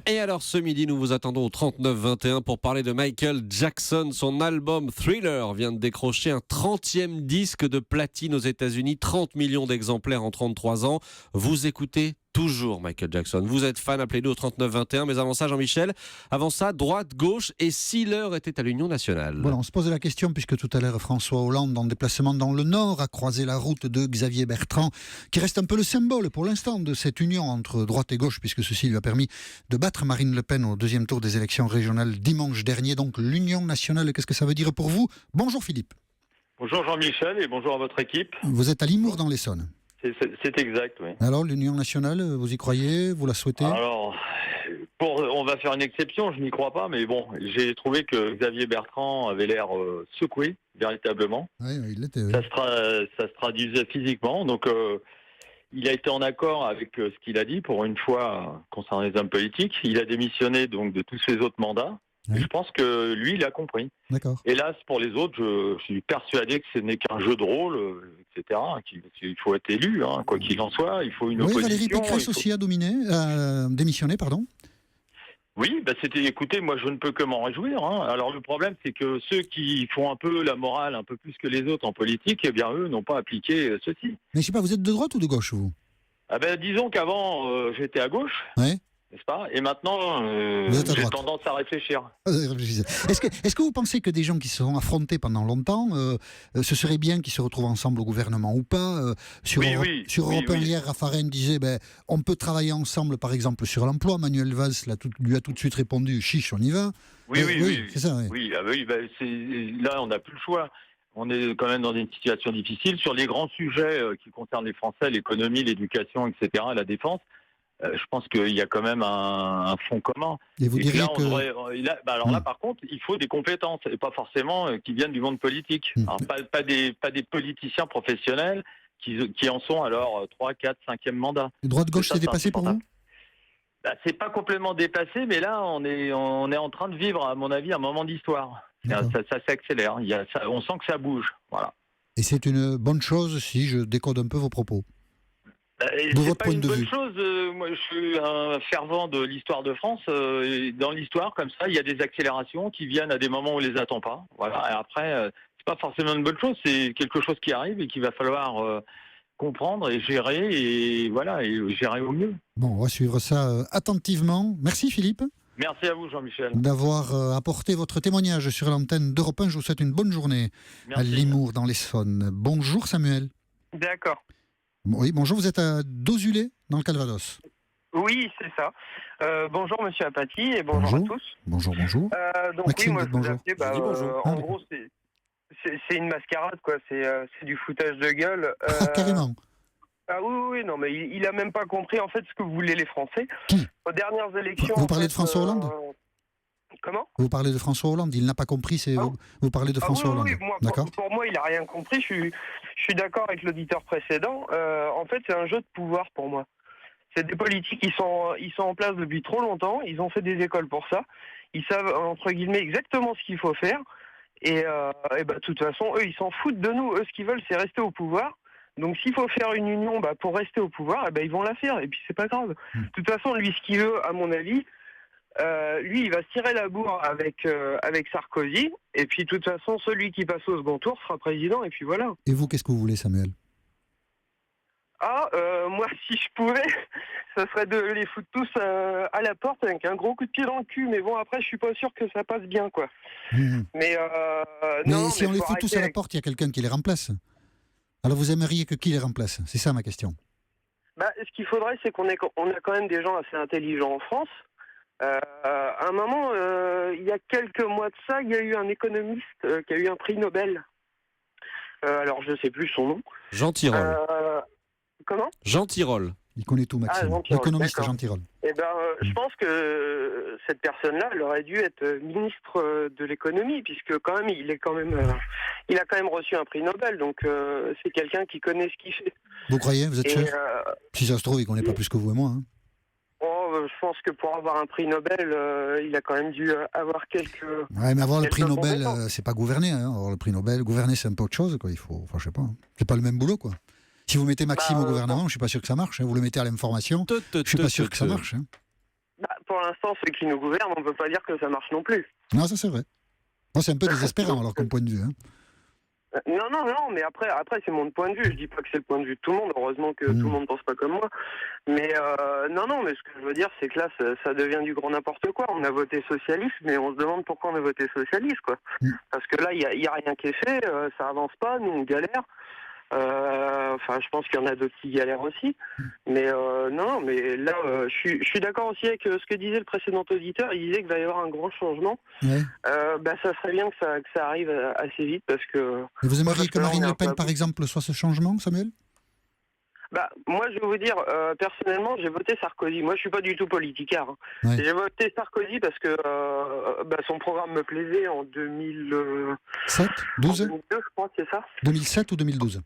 Et alors ce midi, nous vous attendons au 39-21 pour parler de Michael Jackson. Son album Thriller vient de décrocher un 30e disque de platine aux États-Unis, 30 millions d'exemplaires en 33 ans. Vous écoutez toujours Michael Jackson. Vous êtes fan, appelez-nous au 39-21. Mais avant ça, Jean-Michel, droite, gauche, et si l'heure était à l'Union nationale? Voilà, on se pose la question puisque tout à l'heure François Hollande, en déplacement dans le Nord, a croisé la route de Xavier Bertrand, qui reste un peu le symbole pour l'instant de cette union entre droite et gauche, puisque ceci lui a permis de battre Marine Le Pen au deuxième tour des élections régionales dimanche dernier. Donc l'Union nationale, qu'est-ce que ça veut dire pour vous? Bonjour Philippe. Bonjour Jean-Michel et bonjour à votre équipe. Vous êtes à Limours dans l'Essonne. C'est exact, oui. Alors l'Union nationale, vous y croyez? Vous la souhaitez? Alors, on va faire une exception, je n'y crois pas, mais bon, j'ai trouvé que Xavier Bertrand avait l'air secoué, véritablement. Oui, il l'était. Oui. Ça se traduisait physiquement, donc il a été en accord avec ce qu'il a dit pour une fois concernant les hommes politiques. Il a démissionné donc de tous ses autres mandats. Oui. Je pense que lui, il a compris. D'accord. Hélas, pour les autres, je suis persuadé que ce n'est qu'un jeu de rôle, etc. Il faut être élu, quoi qu'il en soit. Il faut une opposition. Valérie Pécresse aussi a démissionné, pardon. Oui, écoutez, moi je ne peux que m'en réjouir. Alors le problème, c'est que ceux qui font un peu la morale, un peu plus que les autres en politique, eh bien eux n'ont pas appliqué ceci. Mais je sais pas, vous êtes de droite ou de gauche, vous? Disons qu'avant, j'étais à gauche. Oui. N'est-ce pas? Et maintenant, j'ai tendance à réfléchir. Est-ce que vous pensez que des gens qui se sont affrontés pendant longtemps, ce serait bien qu'ils se retrouvent ensemble au gouvernement ou pas? Sur Europe 1 hier, Raffarin disait on peut travailler ensemble, par exemple, sur l'emploi. Manuel Valls lui a tout de suite répondu chiche, on y va. Oui. C'est ça. Oui, là, on n'a plus le choix. On est quand même dans une situation difficile. Sur les grands sujets qui concernent les Français, l'économie, l'éducation, etc., la défense, je pense qu'il y a quand même un fond commun. Et vous diriez là, par contre, il faut des compétences, et pas forcément qui viennent du monde politique. Alors, pas des politiciens professionnels qui en sont alors 3, 4, 5e mandat. Droite-gauche, c'est dépassé pour vous? C'est pas complètement dépassé, mais là, on est en train de vivre, à mon avis, un moment d'histoire. Ça s'accélère. On sent que ça bouge. Voilà. Et c'est une bonne chose si je décode un peu vos propos. C'est pas une bonne chose. Moi, je suis un fervent de l'histoire de France. Dans l'histoire, comme ça, il y a des accélérations qui viennent à des moments où on les attend pas. Voilà. Et après, c'est pas forcément une bonne chose. C'est quelque chose qui arrive et qu'il va falloir comprendre et gérer et gérer au mieux. Bon, on va suivre ça attentivement. Merci Philippe. Merci à vous Jean-Michel. D'avoir apporté votre témoignage sur l'antenne d'Europe 1. Je vous souhaite une bonne journée. Merci. À Limours dans l'Essonne. Bonjour Samuel. D'accord. Oui, bonjour, vous êtes à Dozulé, dans le Calvados. Oui, c'est ça. Bonjour Monsieur Apathy et bonjour à tous. Bonjour. Donc Maxime, oui, moi je vous appelais, bonjour. en gros c'est une mascarade, quoi. C'est du foutage de gueule. Carrément. Ah oui, non, mais il a même pas compris en fait ce que voulaient les Français. Qui? Aux dernières élections. Vous parlez de François Hollande? Comment? Vous parlez de François Hollande, il n'a pas compris, vous parlez de François Hollande. Oui, d'accord. Pour moi, il a rien compris, je suis d'accord avec l'auditeur précédent. En fait, c'est un jeu de pouvoir pour moi. C'est des politiques qui sont en place depuis trop longtemps, ils ont fait des écoles pour ça, ils savent, entre guillemets, exactement ce qu'il faut faire, et de toute façon, eux, ils s'en foutent de nous, eux, ce qu'ils veulent, c'est rester au pouvoir. Donc s'il faut faire une union pour rester au pouvoir, ils vont la faire, et puis c'est pas grave. De toute façon, lui, ce qu'il veut, à mon avis, lui, il va se tirer la bourre avec Sarkozy, et puis de toute façon, celui qui passe au second tour sera président, et puis voilà. Et vous, qu'est-ce que vous voulez, Samuel? Moi, si je pouvais, ça serait de les foutre tous à la porte avec un gros coup de pied dans le cul, mais bon, après, je suis pas sûr que ça passe bien, quoi. Mais si on les fout tous à la porte, il y a quelqu'un qui les remplace. Alors vous aimeriez que qui les remplace? C'est ça ma question. Ce qu'il faudrait, c'est qu'on a quand même des gens assez intelligents en France. À un moment, il y a quelques mois de ça, il y a eu un économiste qui a eu un prix Nobel. Alors, je ne sais plus son nom. Jean Tirole. Comment? Jean Tirole. Il connaît tout, Maxime. L'économiste Jean Tirole. Je pense que cette personne-là, elle aurait dû être ministre de l'économie, puisque quand même, il a quand même reçu un prix Nobel, donc c'est quelqu'un qui connaît ce qu'il fait. Vous croyez? Vous êtes sûr? Si ça se trouve, il ne connaît pas plus que vous et moi. Je pense que pour avoir un prix Nobel, il a quand même dû avoir quelques... Ouais, mais avoir le prix Nobel, c'est pas gouverner. Avoir le prix Nobel, gouverner, c'est un peu autre chose, quoi. Il faut, enfin, je sais pas. C'est pas le même boulot, quoi. Si vous mettez Maxime au gouvernement, je suis pas sûr que ça marche. Vous le mettez à l'information, je suis pas sûr que ça marche. Pour l'instant, ceux qui nous gouvernent, on ne peut pas dire que ça marche non plus. Non, ça c'est vrai. Moi, c'est un peu désespérant alors comme point de vue. Hein. Non, mais après c'est mon point de vue. Je dis pas que c'est le point de vue de tout le monde. Heureusement que tout le monde pense pas comme moi. Mais non, mais ce que je veux dire, c'est que là, ça devient du grand n'importe quoi. On a voté socialiste, mais on se demande pourquoi on a voté socialiste, quoi. Parce que là, il y a rien qui est fait, ça avance pas, nous on galère. Enfin, je pense qu'il y en a d'autres qui galèrent aussi. Mais non, mais là, je suis d'accord aussi avec ce que disait le précédent auditeur. Il disait qu'il va y avoir un grand changement. Ouais. Ça serait bien que ça arrive assez vite parce que. Et vous aimeriez que Marine Le Pen, par exemple, soit ce changement, Samuel ? Moi, je vais vous dire, personnellement, j'ai voté Sarkozy. Moi, je suis pas du tout politicard. Hein. Ouais. J'ai voté Sarkozy parce que son programme me plaisait en 7 12 en 2002, je crois, c'est ça 2007 ou 2012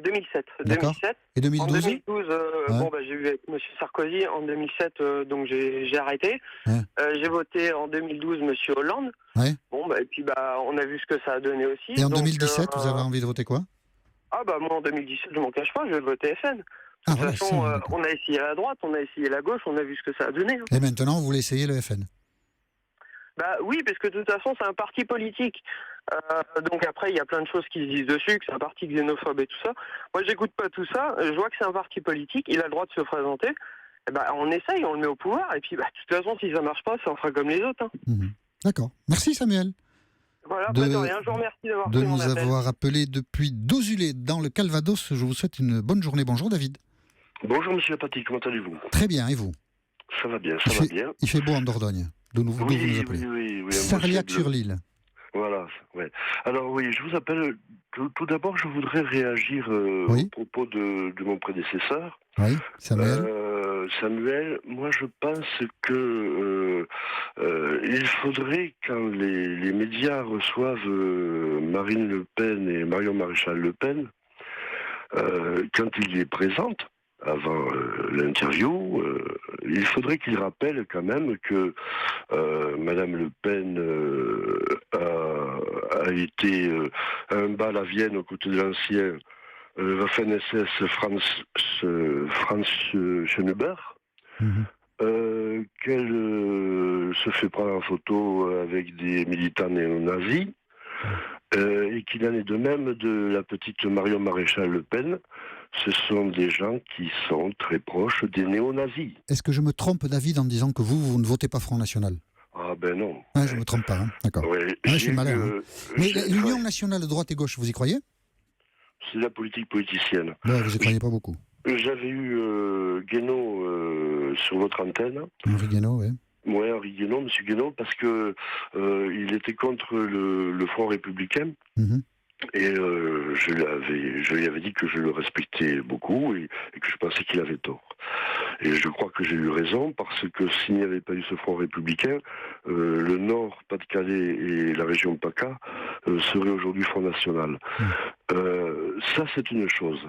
2007. D'accord. 2007. Et 2012 En 2012, j'ai vu avec M. Sarkozy. En 2007, donc j'ai arrêté. Ouais. J'ai voté en 2012 M. Hollande. Ouais. Et puis on a vu ce que ça a donné aussi. Et en donc, 2017, vous avez envie de voter quoi ? Moi en 2017, je m'en cache pas, je vais voter FN. De toute voilà, façon, ça, on a essayé la droite, on a essayé la gauche, on a vu ce que ça a donné. Hein. Et maintenant, vous voulez essayer le FN ? Oui, parce que de toute façon, c'est un parti politique. Donc après, il y a plein de choses qui se disent dessus, que c'est un parti xénophobe et tout ça. Moi, j'écoute pas tout ça. Je vois que c'est un parti politique. Il a le droit de se présenter. On essaye, on le met au pouvoir. Et puis, de toute façon, si ça marche pas, ça en fera comme les autres. Hein. D'accord. Merci, Samuel. Voilà, de rien. Je vous remercie d'avoir de pris mon nous appel. avoir appelé depuis Dozulé, dans le Calvados. Je vous souhaite une bonne journée. Bonjour, David. Bonjour, monsieur Apathy. Comment allez-vous ? Très bien. Et vous ? Ça va bien, ça va bien. Il fait beau en Dordogne. D'où vous nous appelez. Oui. Sarliac-sur-l'Île. Voilà, ouais. Alors oui, je vous appelle. Tout d'abord, je voudrais réagir Oui. au propos de mon prédécesseur. Oui, Samuel. Samuel, moi je pense que il faudrait, quand les médias reçoivent Marine Le Pen et Marion Maréchal Le Pen, quand ils les présentent, avant l'interview, il faudrait qu'il rappelle quand même que Madame Le Pen a été à un bal à Vienne aux côtés de l'ancien Waffen-SS Franz Schönberg, qu'elle se fait prendre en photo avec des militants néo-nazis, et qu'il en est de même de la petite Marion Maréchal Le Pen. Ce sont des gens qui sont très proches des néo-nazis. Est-ce que je me trompe, David, en disant que vous ne votez pas Front National ? Ah ben non. Je ne me trompe pas, hein. D'accord. Ouais, je suis malin. Mais l'Union enfin, nationale de droite et gauche, vous y croyez ? c'est la politique politicienne. Vous y croyez pas beaucoup. J'avais eu Guénaud sur votre antenne. Henri Guénaud, oui. Oui, Henri Guénaud, M. Guénaud, parce que il était contre le Front républicain. Et je lui avais dit que je le respectais beaucoup et que je pensais qu'il avait tort. Et je crois que j'ai eu raison, parce que s'il n'y avait pas eu ce Front républicain, le Nord, Pas-de-Calais et la région PACA seraient aujourd'hui Front National. Ça, c'est une chose.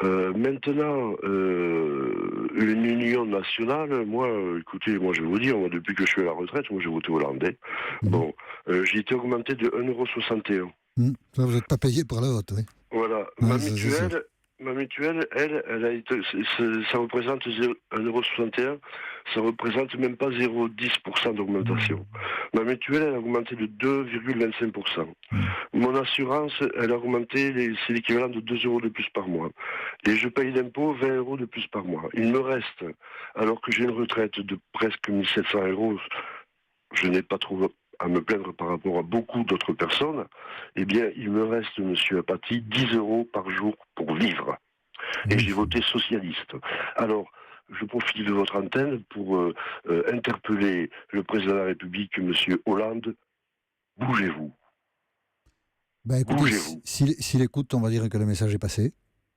Maintenant, une union nationale, moi, écoutez, moi je vais vous dire, depuis que je suis à la retraite, moi j'ai voté hollandais. Bon, j'ai été augmenté de 1,61 €. Ça, vous n'êtes pas payé pour le vote, oui. Voilà. Ma mutuelle, elle a été, ça représente 1,61 €, ça représente même pas 0,10% d'augmentation. Ma mutuelle, elle a augmenté de 2,25%. Mon assurance, elle a augmenté, c'est l'équivalent de 2 € de plus par mois. Et je paye d'impôts 20 € de plus par mois. Il me reste, alors que j'ai une retraite de presque 1 700 €, je n'ai pas trop à me plaindre par rapport à beaucoup d'autres personnes, eh bien, il me reste, monsieur Apathy, 10 € par jour pour vivre. Et j'ai voté socialiste. Alors, je profite de votre antenne pour interpeller le président de la République, monsieur Hollande. Bougez-vous. Écoutez, Bougez-vous. S'il écoute, on va dire que le message est passé.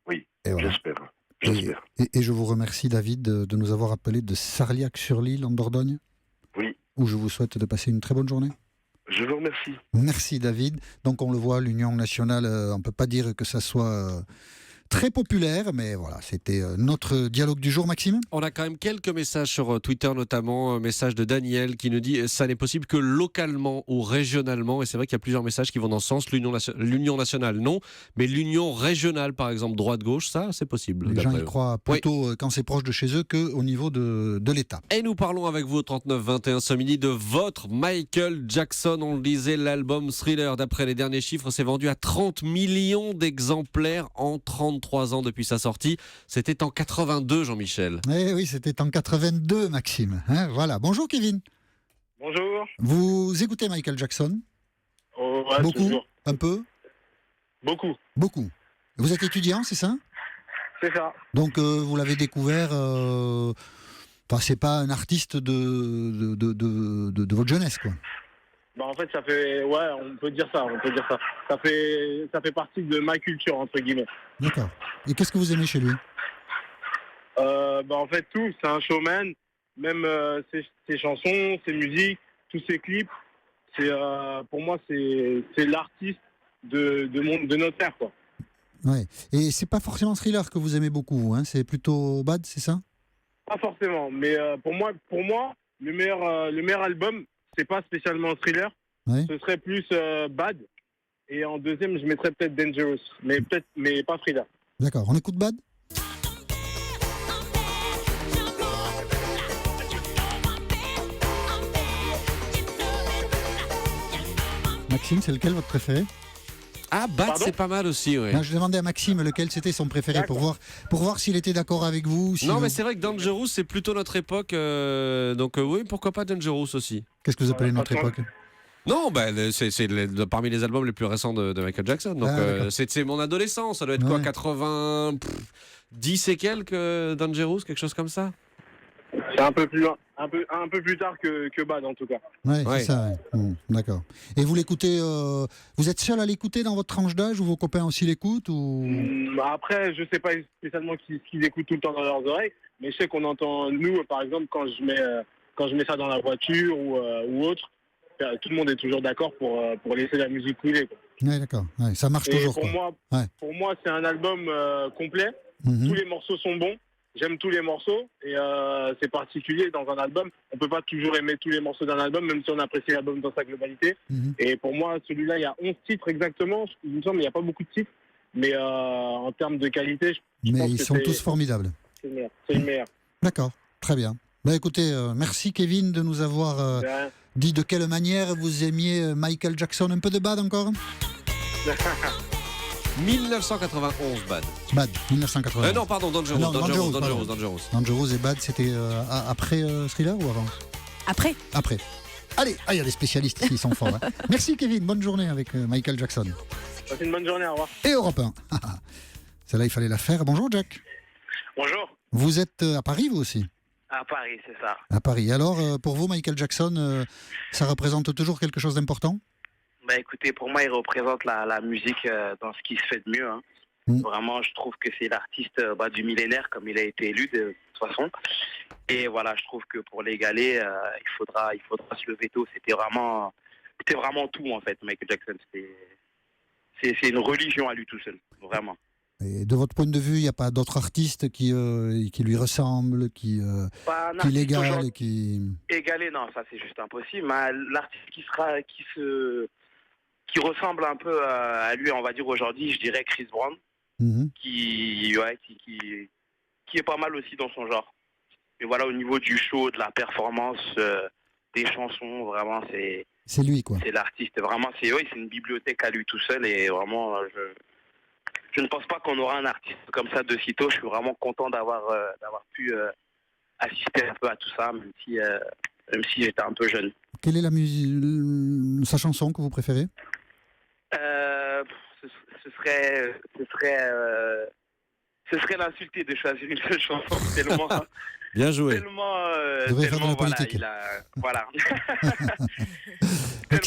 Oui, et voilà. J'espère. Et je vous remercie, David, de nous avoir appelé de Sarliac-sur-l'Île, en Dordogne. Oui. Où je vous souhaite de passer une très bonne journée. Je vous remercie. Merci, David. Donc, on le voit, l'Union nationale, on ne peut pas dire que ça soit très populaire, mais voilà, c'était notre dialogue du jour, Maxime. On a quand même quelques messages sur Twitter, notamment un message de Daniel qui nous dit ça n'est possible que localement ou régionalement. Et c'est vrai qu'il y a plusieurs messages qui vont dans ce sens. L'union nationale, non. Mais l'union régionale, par exemple, droite-gauche, ça, c'est possible. Les gens y croient plutôt quand c'est proche de chez eux qu'au niveau de l'État. Et nous parlons avec vous au 39-21 ce midi de votre Michael Jackson. On le disait, l'album Thriller, d'après les derniers chiffres, s'est vendu à 30 millions d'exemplaires en 33 ans depuis sa sortie. C'était en 82, Jean-Michel. Eh oui, c'était en 82, Maxime. Voilà. Bonjour, Kevin. Bonjour. Vous écoutez Michael Jackson? Ouais, beaucoup? Toujours. Un peu? Beaucoup. Beaucoup. Vous êtes étudiant, c'est ça? C'est ça. Donc, vous l'avez découvert... Enfin, c'est pas un artiste de votre jeunesse, quoi. En fait, ça fait... Ouais, on peut dire ça. Ça fait partie de ma culture, entre guillemets. D'accord. Et qu'est-ce que vous aimez chez lui? En fait, tout. C'est un showman. Même ses chansons, ses musiques, tous ses clips. Pour moi, c'est l'artiste de notre ère, quoi. Ouais. Et c'est pas forcément Thriller que vous aimez beaucoup, hein? C'est plutôt Bad, c'est ça? Pas forcément, mais pour moi, le meilleur album, c'est pas spécialement Thriller. Ouais. Ce serait plus Bad. Et en deuxième, je mettrais peut-être Dangerous, mais pas Thriller. D'accord. On écoute Bad? Maxime, c'est lequel votre préféré? Ah, Bad, c'est pas mal aussi, ouais. Non, je demandais à Maxime lequel c'était son préféré pour voir s'il était d'accord avec vous. Mais c'est vrai que Dangerous, c'est plutôt notre époque. Oui, pourquoi pas Dangerous aussi. Qu'est-ce que vous appelez notre époque? Non, c'est parmi les albums les plus récents de Michael Jackson. Donc, c'est mon adolescence. Ça doit être quoi, 90 et quelques, Dangerous, quelque chose comme ça? C'est un peu plus tard que Bad, en tout cas. Ouais. C'est ça. Ouais. D'accord. Et vous l'écoutez, vous êtes seul à l'écouter dans votre tranche d'âge ou vos copains aussi l'écoutent ou... Après, je sais pas spécialement ce qu'ils écoutent tout le temps dans leurs oreilles, mais je sais qu'on entend, nous, par exemple, quand je mets ça dans la voiture ou autre, tout le monde est toujours d'accord pour laisser la musique couler, quoi. Ouais, d'accord. Ouais, ça marche toujours. Pour moi, c'est un album complet. Tous les morceaux sont bons. J'aime tous les morceaux et c'est particulier dans un album. On peut pas toujours aimer tous les morceaux d'un album, même si on apprécie l'album dans sa globalité. Et pour moi, celui-là, il y a 11 titres exactement. Il me semble qu'il n'y a pas beaucoup de titres. Mais en termes de qualité, je pense ils que sont tous formidables. C'est le meilleur. D'accord, très bien. Écoutez, merci Kevin de nous avoir dit de quelle manière vous aimiez Michael Jackson. Un peu de Bad encore? 1991, Bad. Bad, 1991. Non, pardon, Dangerous. Dangerous et Bad, c'était après Thriller ou avant? Après. Allez, il y a des spécialistes ici, ils sont forts. Hein. Merci Kevin, bonne journée avec Michael Jackson. Passez une bonne journée, au revoir. Et Europe 1. Celle-là, il fallait la faire. Bonjour Jack. Bonjour. Vous êtes à Paris, vous aussi? À Paris, c'est ça. À Paris. Alors, pour vous, Michael Jackson, ça représente toujours quelque chose d'important? Écoutez, pour moi, il représente la musique dans ce qui se fait de mieux. Hein. Vraiment, je trouve que c'est l'artiste du millénaire, comme il a été élu de toute façon. Et voilà, je trouve que pour l'égaler, il faudra se lever tôt. C'était vraiment tout, en fait, Michael Jackson. C'est une religion à lui tout seul, vraiment. Et de votre point de vue, il n'y a pas d'autres artistes qui lui ressemblent, qui l'égalent, Égaler, non, ça c'est juste impossible. Mais l'artiste qui ressemble un peu à lui, on va dire aujourd'hui, je dirais Chris Brown, qui est pas mal aussi dans son genre. Mais voilà, au niveau du show, de la performance, des chansons, vraiment, c'est lui, quoi. C'est l'artiste, vraiment, c'est une bibliothèque à lui tout seul, et vraiment, je ne pense pas qu'on aura un artiste comme ça de sitôt. Je suis vraiment content d'avoir pu assister un peu à tout ça, même si j'étais un peu jeune. Quelle est sa chanson que vous préférez? Ce serait l'insulter de choisir une seule chanson tellement. Bien joué. Tellement, de la politique. voilà.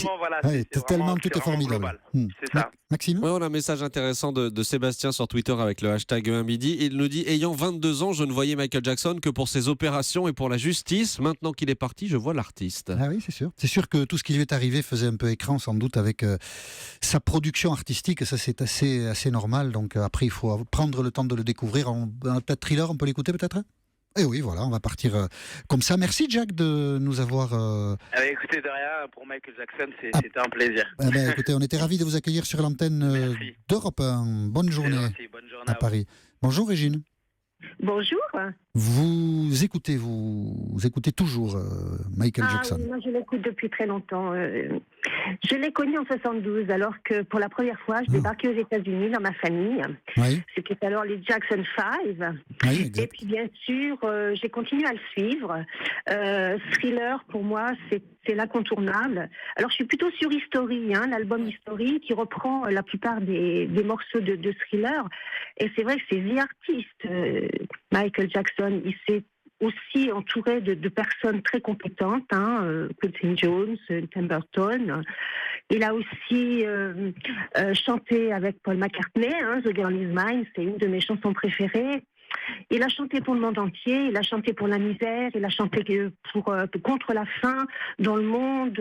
tellement, voilà, Ouais, tellement tout est formidable. global. C'est ça. Maxime? Oui, on a un message intéressant de Sébastien sur Twitter avec le hashtag #1midi. Il nous dit: ayant 22 ans, je ne voyais Michael Jackson que pour ses opérations et pour la justice. Maintenant qu'il est parti, je vois l'artiste. Ah oui, c'est sûr. C'est sûr que tout ce qui lui est arrivé faisait un peu écran, sans doute, avec sa production artistique. Ça, c'est assez normal. Donc après, il faut prendre le temps de le découvrir. On a peut-être Thriller, on peut l'écouter peut-être? Et oui, voilà, on va partir comme ça. Merci Jack de nous avoir... Écoutez, de rien, pour Michael Jackson, c'était un plaisir. Écoutez, on était ravis de vous accueillir sur l'antenne d'Europe 1. Bonne journée Bonne journée à Paris. Bonjour Régine. Bonjour. Vous écoutez toujours Michael Jackson? Oui, moi je l'écoute depuis très longtemps. Je l'ai connu en 72, alors que pour la première fois, je débarquais aux États-Unis dans ma famille. Oui. C'était alors les Jackson 5. Oui, exact. Et puis bien sûr, j'ai continué à le suivre. Thriller, pour moi, c'est l'incontournable. Alors je suis plutôt sur History, l'album History, qui reprend la plupart des morceaux de Thriller. Et c'est vrai que c'est The Artist, Michael Jackson. Il s'est aussi entouré de personnes très compétentes, Quincy Jones, Tim Burton. Il a aussi chanté avec Paul McCartney, The Girl Is Mine, c'est une de mes chansons préférées. Il a chanté pour le monde entier, il a chanté pour la misère, il a chanté contre la faim dans le monde.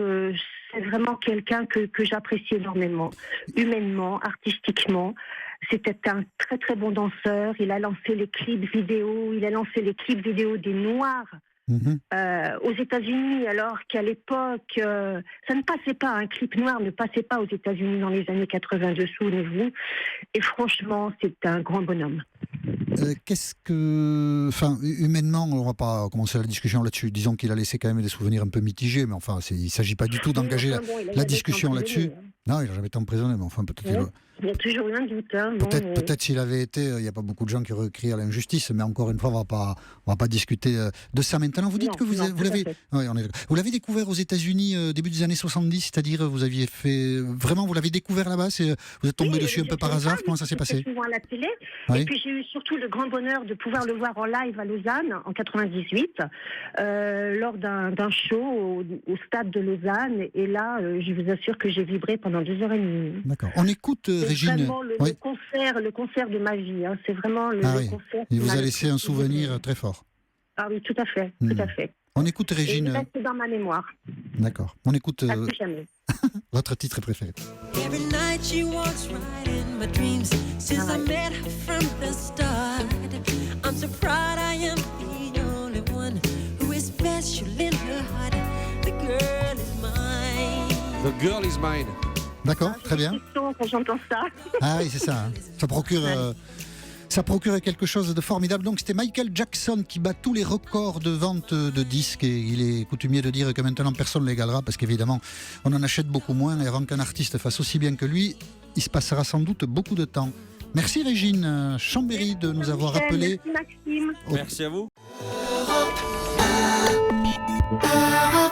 C'est vraiment quelqu'un que j'apprécie énormément, humainement, artistiquement. C'était un très très bon danseur. Il a lancé les clips vidéo, des Noirs aux États-Unis, alors qu'à l'époque, ça ne passait pas. Un clip noir ne passait pas aux États-Unis dans les années 82, souvenez-vous. Et franchement, c'est un grand bonhomme. Humainement, on ne va pas commencer la discussion là-dessus. Disons qu'il a laissé quand même des souvenirs un peu mitigés, mais enfin, il ne s'agit pas du tout d'engager la discussion là-dessus. Non, il n'a jamais été emprisonné, mais enfin, peut-être. Il y a toujours eu un doute. Peut-être s'il avait été, il n'y a pas beaucoup de gens qui auraient crié à l'injustice, mais encore une fois, on va pas discuter de ça maintenant. Vous dites que vous l'avez découvert aux États-Unis début des années 70, c'est-à-dire vous l'avez découvert là-bas, vous êtes tombé dessus un peu par hasard. Comment ça s'est passé? Souvent à la télé. Oui. Et puis j'ai eu surtout le grand bonheur de pouvoir le voir en live à Lausanne en 98, lors d'un show au stade de Lausanne. Et là, je vous assure que j'ai vibré pendant 2h30. D'accord. On écoute Régine. C'est vraiment le concert de ma vie. C'est vraiment le concert. Il vous a laissé un souvenir très fort. Ah oui, tout à fait, tout à fait. On écoute Régine. Et il reste dans ma mémoire. D'accord. On écoute À plus jamais. votre titre préféré. Every night she walks right in my dreams since I met her from the start. I'm so proud I am the only one who is special in her heart. The girl is mine. The Girl Is Mine. D'accord, très bien. Quand j'entends ça. Ah oui, c'est ça. Ça procure quelque chose de formidable. Donc c'était Michael Jackson qui bat tous les records de vente de disques. Et il est coutumier de dire que maintenant personne ne l'égalera parce qu'évidemment on en achète beaucoup moins. Et avant qu'un artiste fasse aussi bien que lui, il se passera sans doute beaucoup de temps. Merci Régine Chambéry de nous avoir appelé. Merci Maxime. Merci à vous. Europe.